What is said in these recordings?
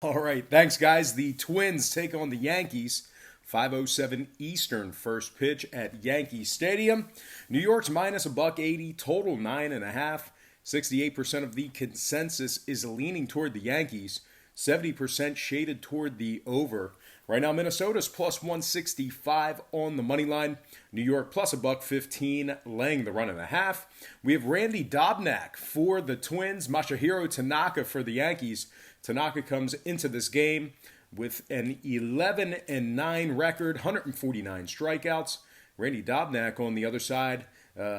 All right, thanks, guys. The Twins take on the Yankees. 5:07 Eastern first pitch at Yankee Stadium. New York's minus a buck 80, total 9.5. 68% of the consensus is leaning toward the Yankees. 70% shaded toward the over. Right now, Minnesota's plus 165 on the money line. New York plus a buck 15, laying the run and a half. We have Randy Dobnak for the Twins, Masahiro Tanaka for the Yankees. Tanaka comes into this game with an 11-9 record, 149 strikeouts. Randy Dobnak on the other side,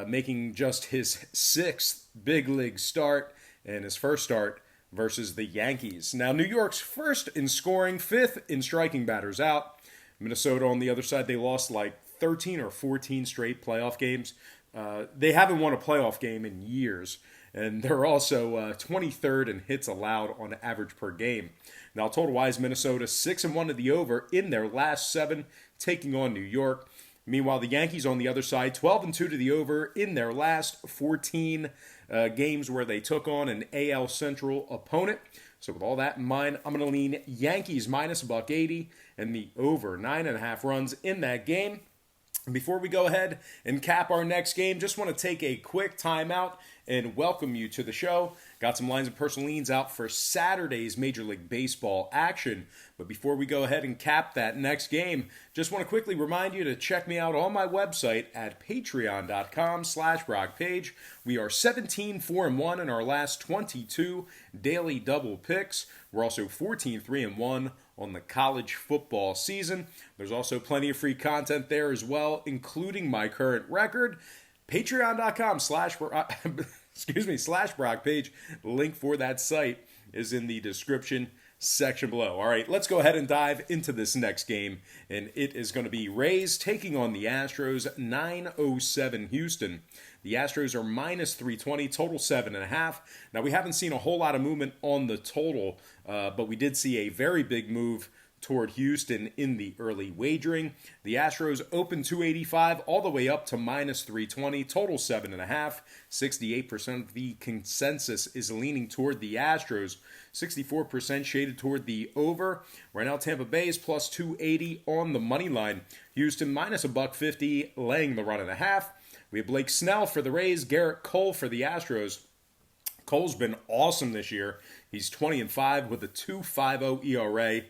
making just his sixth big league start and his first start versus the Yankees. Now, New York's first in scoring, fifth in striking batters out. Minnesota on the other side, they lost like 13 or 14 straight playoff games. They haven't won a playoff game in years. And they're also 23rd in hits allowed on average per game. Now, total-wise, Minnesota 6-1 to the over in their last 7, taking on New York. Meanwhile, the Yankees on the other side, 12-2 to the over in their last 14 games where they took on an AL Central opponent. So with all that in mind, I'm going to lean Yankees minus a buck 80 and the over 9.5 runs in that game. Before we go ahead and cap our next game, just want to take a quick timeout and welcome you to the show. Got some lines and personal leans out for Saturday's Major League Baseball action. But before we go ahead and cap that next game, just want to quickly remind you to check me out on my website at patreon.com/BrockPage. We are 17-4-1 in our last 22 daily double picks. We're also 14-3-1 on the college football season. There's also plenty of free content there as well, including my current record. Patreon.com/BrockPage. Link for that site is in the description section below. All right, let's go ahead and dive into this next game, and it is going to be Rays taking on the Astros, 9:07 Houston. The Astros are minus 320, total 7.5. Now, we haven't seen a whole lot of movement on the total, but we did see a very big move toward Houston in the early wagering. The Astros opened 285 all the way up to minus 320, total 7.5. 68% of the consensus is leaning toward the Astros. 64% shaded toward the over. Right now, Tampa Bay is plus 280 on the money line. Houston minus a buck 50, laying the run and a half. We have Blake Snell for the Rays, Garrett Cole for the Astros. Cole's been awesome this year. He's 20-5 with a 2.50 ERA.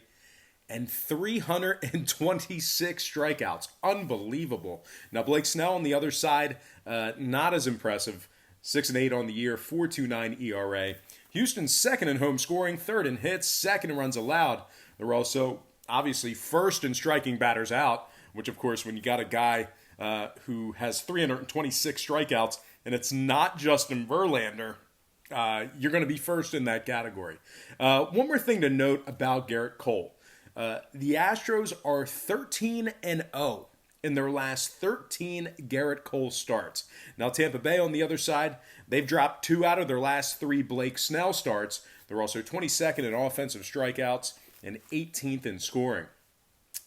And 326 strikeouts. Unbelievable. Now, Blake Snell on the other side, not as impressive. 6-8 on the year, 4.29 ERA. Houston's second in home scoring, third in hits, second in runs allowed. They're also obviously first in striking batters out, which, of course, when you got a guy who has 326 strikeouts, and it's not Justin Verlander, you're going to be first in that category. One more thing to note about Garrett Cole. The Astros are 13-0 in their last 13 Garrett Cole starts. Now, Tampa Bay, on the other side, they've dropped 2 out of their last 3 Blake Snell starts. They're also 22nd in offensive strikeouts and 18th in scoring.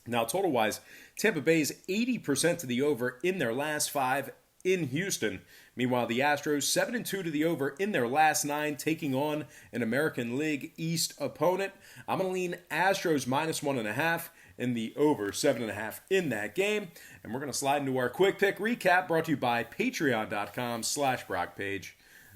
Now, total-wise, Tampa Bay is 80% to the over in their last 5 in Houston. Meanwhile, the Astros 7-2 to the over in their last 9, taking on an American League East opponent. I'm going to lean Astros minus 1.5 and the over 7.5 in that game. And we're going to slide into our quick pick recap brought to you by patreon.com/BrockPage.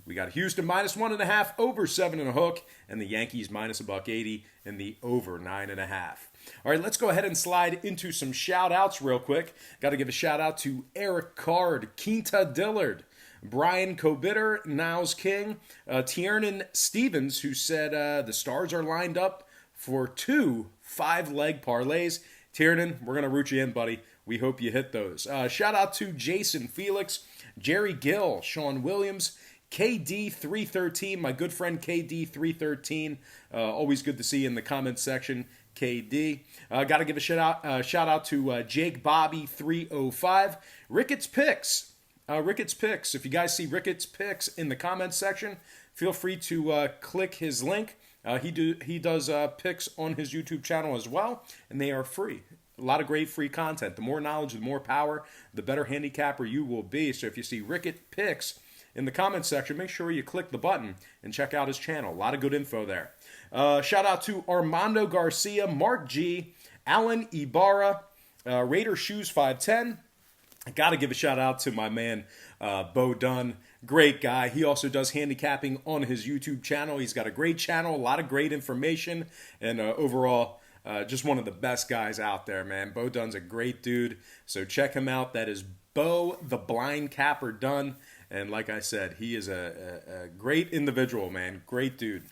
We got Houston minus 1.5, over 7.5, and the Yankees minus a buck 80 and the over 9.5. All right, let's go ahead and slide into some shout-outs real quick. Got to give a shout-out to Eric Card, Quinta Dillard, Brian Kobitter, Niles King, Tiernan Stevens, who said the stars are lined up for 2 5-leg parlays. Tiernan, we're going to root you in, buddy. We hope you hit those. Shout-out to Jason Felix, Jerry Gill, Sean Williams, KD313, my good friend KD313. Always good to see you in the comments section, KD. Got to give a shout out to Jake Bobby 305. Ricketts Picks. Ricketts Picks. If you guys see Ricketts Picks in the comments section, feel free to click his link. He does picks on his YouTube channel as well, and they are free. A lot of great free content. The more knowledge, the more power, the better handicapper you will be. So if you see Ricketts Picks in the comments section, make sure you click the button and check out his channel. A lot of good info there. Shout out to Armando Garcia, Mark G, Alan Ibarra, Raider Shoes 510. I got to give a shout out to my man, Bo Dunn. Great guy. He also does handicapping on his YouTube channel. He's got a great channel, a lot of great information, and overall, just one of the best guys out there, man. Bo Dunn's a great dude, so check him out. That is Bo the Blind Capper Dunn. And like I said, he is a great individual, man. Great dude.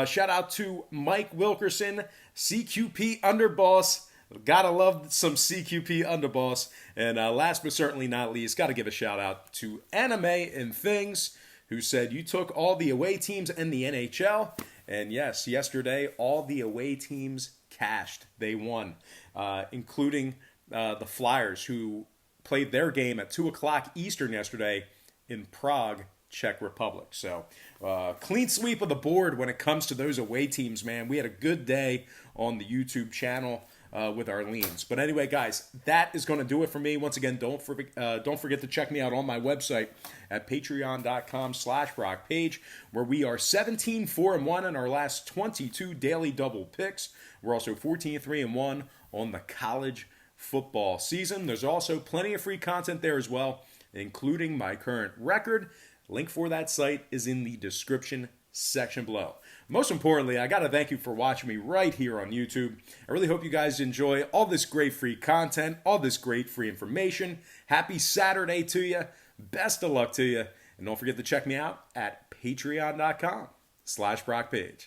Shout out to Mike Wilkerson, CQP Underboss. Gotta love some CQP Underboss. And last but certainly not least, gotta give a shout out to Anime and Things, who said you took all the away teams in the NHL. And yes, yesterday, all the away teams cashed. They won, including the Flyers, who played their game at 2 o'clock Eastern yesterday in Prague, Czech Republic. So clean sweep of the board when it comes to those away teams, man. We had a good day on the YouTube channel with our leans. But anyway, guys, that is going to do it for me. Once again, don't forget to check me out on my website at patreon.com/BrockPage, where we are 17-4-1 in our last 22 daily double picks. We're also 14-3-1 on the college football season. There's also plenty of free content there as well, including my current record. Link for that site is in the description section below. Most importantly, I got to thank you for watching me right here on YouTube. I really hope you guys enjoy all this great free content, all this great free information. Happy Saturday to you. Best of luck to you. And don't forget to check me out at patreon.com/BrockPage.